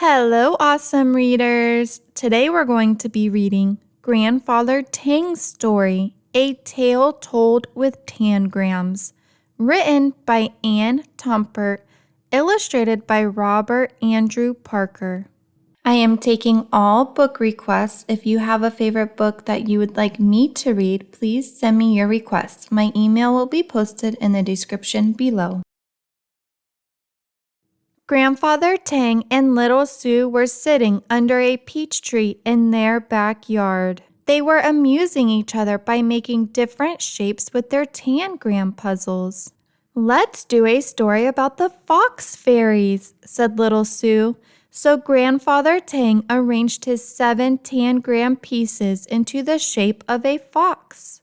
Hello, awesome readers! Today we're going to be reading Grandfather Tang's Story, A Tale Told with Tangrams, written by Tompert, illustrated by Robert Andrew Parker. I am taking all book requests. If you have a favorite book that you would like me to read, please send me your request. My email will be posted in the description below. Grandfather Tang and Little Soo were sitting under a peach tree in their backyard. They were amusing each other by making different shapes with their tangram puzzles. "Let's do a story about the fox fairies," said Little Soo. So Grandfather Tang arranged his 7 tangram pieces into the shape of a fox.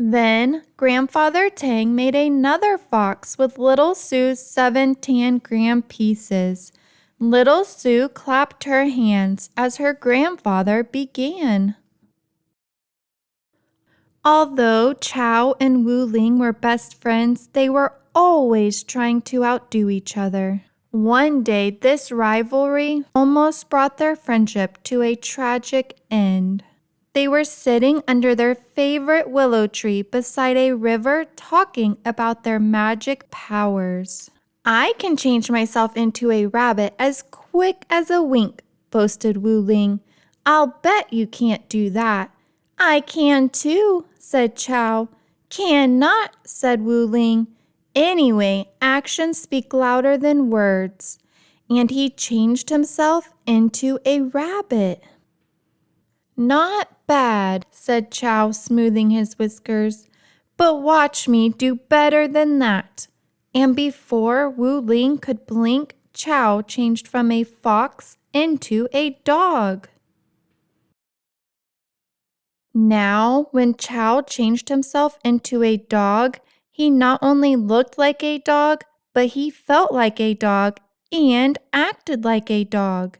Then Grandfather Tang made another fox with Little Soo's 7 tangram pieces. Little Soo clapped her hands as her grandfather began. Although Chow and Wu Ling were best friends, they were always trying to outdo each other. One day, this rivalry almost brought their friendship to a tragic end. They were sitting under their favorite willow tree beside a river talking about their magic powers. "I can change myself into a rabbit as quick as a wink," boasted Wu Ling. "I'll bet you can't do that." "I can too," said Chow. "Cannot," said Wu Ling. Anyway, actions speak louder than words. And he changed himself into a rabbit. "Not bad," said Chow, smoothing his whiskers. "But watch me do better than that." And before Wu Ling could blink, Chow changed from a fox into a dog. Now, when Chow changed himself into a dog, he not only looked like a dog, but he felt like a dog and acted like a dog.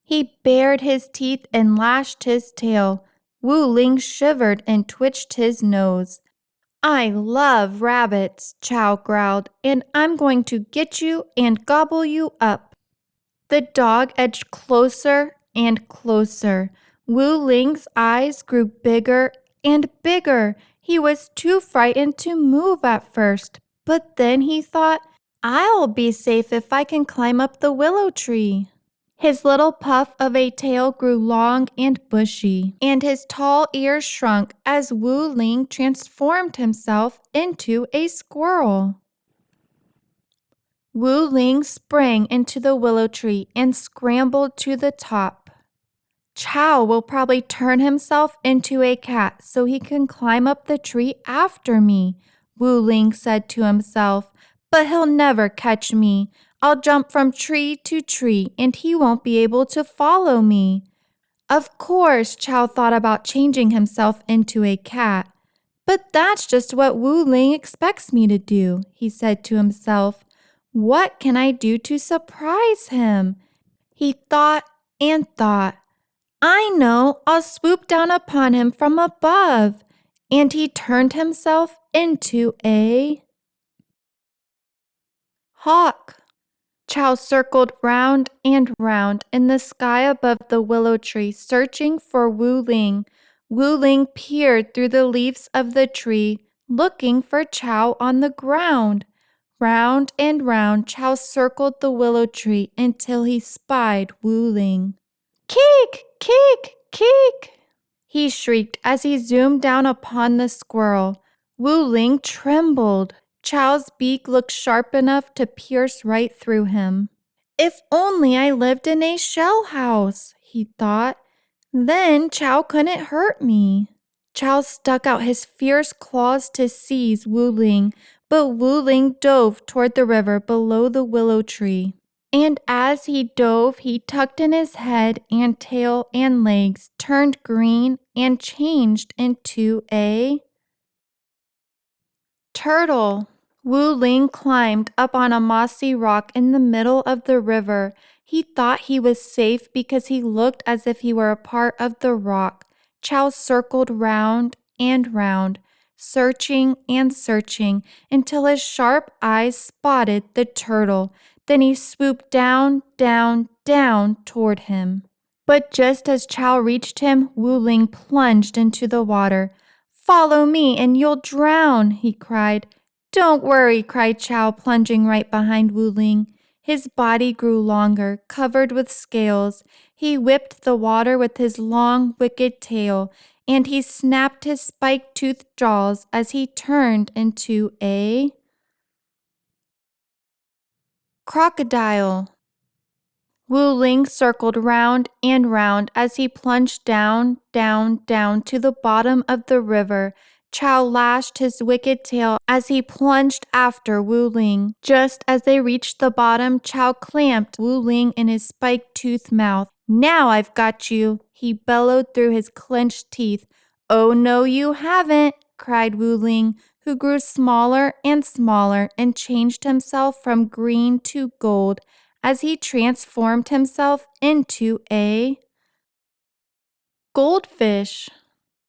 He bared his teeth and lashed his tail. Wu Ling shivered and twitched his nose. "I love rabbits," Chow growled, "and I'm going to get you and gobble you up." The dog edged closer and closer. Wu Ling's eyes grew bigger and bigger. He was too frightened to move at first, but then he thought, "I'll be safe if I can climb up the willow tree." His little puff of a tail grew long and bushy, and his tall ears shrunk as Wu Ling transformed himself into a squirrel. Wu Ling sprang into the willow tree and scrambled to the top. "Chow will probably turn himself into a cat so he can climb up the tree after me," Wu Ling said to himself. "But he'll never catch me. I'll jump from tree to tree and he won't be able to follow me." Of course, Chow thought about changing himself into a cat. "But that's just what Wu Ling expects me to do," he said to himself. "What can I do to surprise him?" He thought and thought. "I know, I'll swoop down upon him from above." And he turned himself into a hawk. Chow circled round and round in the sky above the willow tree, searching for Wu Ling. Wu Ling peered through the leaves of the tree, looking for Chow on the ground. Round and round, Chow circled the willow tree until he spied Wu Ling. "Keek, keek, keek!" he shrieked as he zoomed down upon the squirrel. Wu Ling trembled. Chow's beak looked sharp enough to pierce right through him. "If only I lived in a shell house," he thought. "Then Chow couldn't hurt me." Chow stuck out his fierce claws to seize Wu Ling, but Wu Ling dove toward the river below the willow tree. And as he dove, he tucked in his head and tail and legs, turned green, and changed into a turtle. Wu Ling climbed up on a mossy rock in the middle of the river. He thought he was safe because he looked as if he were a part of the rock. Chow circled round and round, searching and searching until his sharp eyes spotted the turtle. Then he swooped down, down, down toward him. But just as Chow reached him, Wu Ling plunged into the water. "Follow me and you'll drown," he cried. "Don't worry," cried Chow, plunging right behind Wu Ling. His body grew longer, covered with scales. He whipped the water with his long, wicked tail, and he snapped his spike-toothed jaws as he turned into a crocodile. Wu Ling circled round and round as he plunged down, down, down to the bottom of the river. Chow lashed his wicked tail as he plunged after Wu Ling. Just as they reached the bottom, Chow clamped Wu Ling in his spike-toothed mouth. "Now I've got you," he bellowed through his clenched teeth. "Oh no, you haven't," cried Wu Ling, who grew smaller and smaller and changed himself from green to gold as he transformed himself into a goldfish.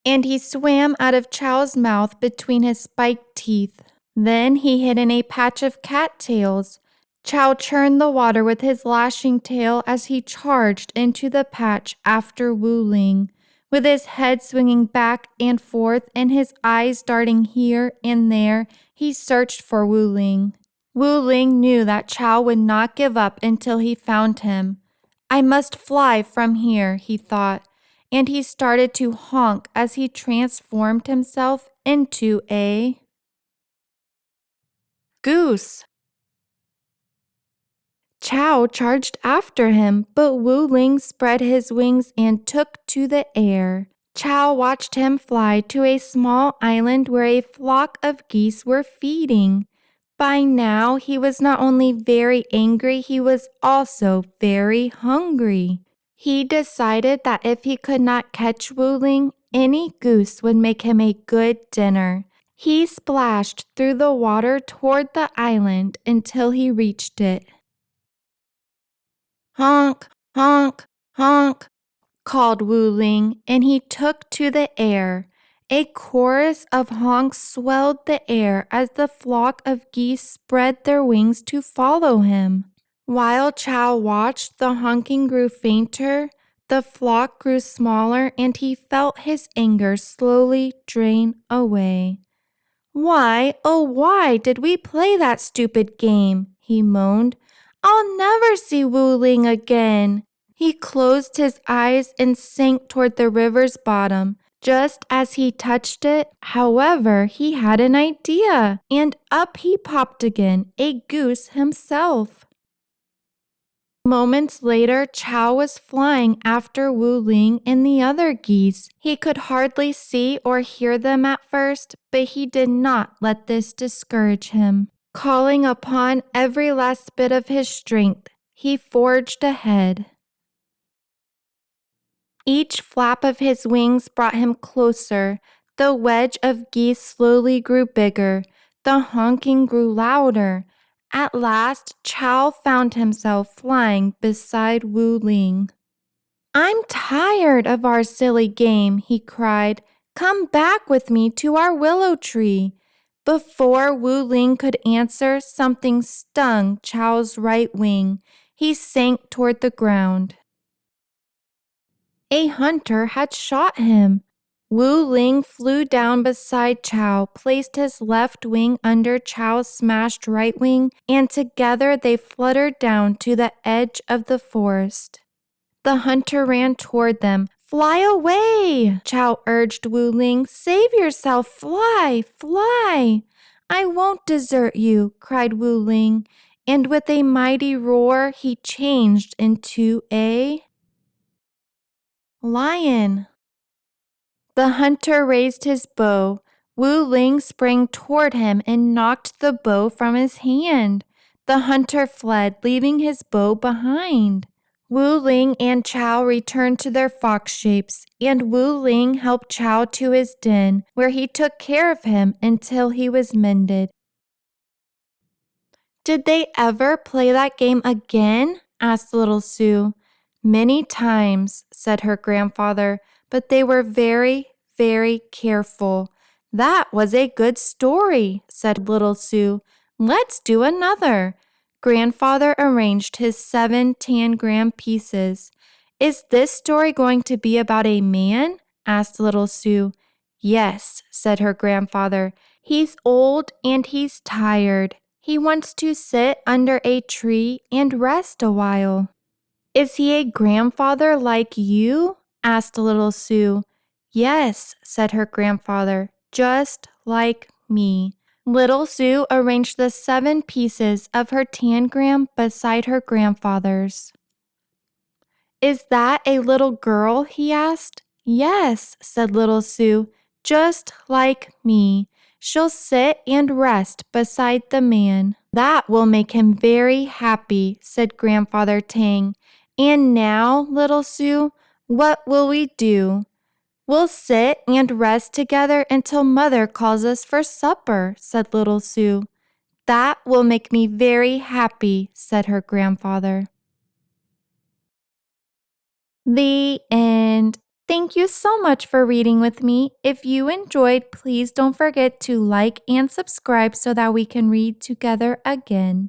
And he swam out of Chow's mouth between his spiked teeth. Then he hid in a patch of cattails. Chow churned the water with his lashing tail as he charged into the patch after Wu Ling. With his head swinging back and forth and his eyes darting here and there, he searched for Wu Ling. Wu Ling knew that Chow would not give up until he found him. "I must fly from here," he thought, and he started to honk as he transformed himself into a goose. Chow charged after him, but Wu Ling spread his wings and took to the air. Chow watched him fly to a small island where a flock of geese were feeding. By now, he was not only very angry, he was also very hungry. He decided that if he could not catch Wu Ling, any goose would make him a good dinner. He splashed through the water toward the island until he reached it. "Honk, honk, honk," called Wu Ling, and he took to the air. A chorus of honks swelled the air as the flock of geese spread their wings to follow him. While Chow watched, the honking grew fainter, the flock grew smaller, and he felt his anger slowly drain away. "Why, oh why did we play that stupid game?" he moaned. "I'll never see Wu Ling again." He closed his eyes and sank toward the river's bottom. Just as he touched it, however, he had an idea, and up he popped again, a goose himself. Moments later, Chow was flying after Wu Ling and the other geese. He could hardly see or hear them at first, but he did not let this discourage him. Calling upon every last bit of his strength, he forged ahead. Each flap of his wings brought him closer. The wedge of geese slowly grew bigger. The honking grew louder. At last, Chow found himself flying beside Wu Ling. "I'm tired of our silly game," he cried. "Come back with me to our willow tree." Before Wu Ling could answer, something stung Chow's right wing. He sank toward the ground. A hunter had shot him. Wu Ling flew down beside Chow, placed his left wing under Chow's smashed right wing, and together they fluttered down to the edge of the forest. The hunter ran toward them. "Fly away!" Chow urged Wu Ling. "Save yourself! Fly! Fly!" "I won't desert you!" cried Wu Ling, and with a mighty roar he changed into a lion. The hunter raised his bow. Wu Ling sprang toward him and knocked the bow from his hand. The hunter fled, leaving his bow behind. Wu Ling and Chow returned to their fox shapes, and Wu Ling helped Chow to his den, where he took care of him until he was mended. "Did they ever play that game again?" asked Little Soo. "Many times," said her grandfather, "but they were very, very careful." "That was a good story," said Little Soo. "Let's do another." Grandfather arranged his 7 tangram pieces. Is this story going to be about a man? Asked Little Soo. Yes, said her grandfather. He's old and he's tired. He wants to sit under a tree and rest a while. Is he a grandfather like you? Asked Little Soo. Yes, said her grandfather, just like me. Little Soo arranged the 7 pieces of her tangram beside her grandfather's. Is that a little girl? He asked. Yes, said Little Soo, just like me. She'll sit and rest beside the man. That will make him very happy, said Grandfather Tang. And now, Little Soo, what will we do? We'll sit and rest together until Mother calls us for supper, said Little Soo. That will make me very happy, said her grandfather. The end. Thank you so much for reading with me. If you enjoyed, please don't forget to like and subscribe so that we can read together again.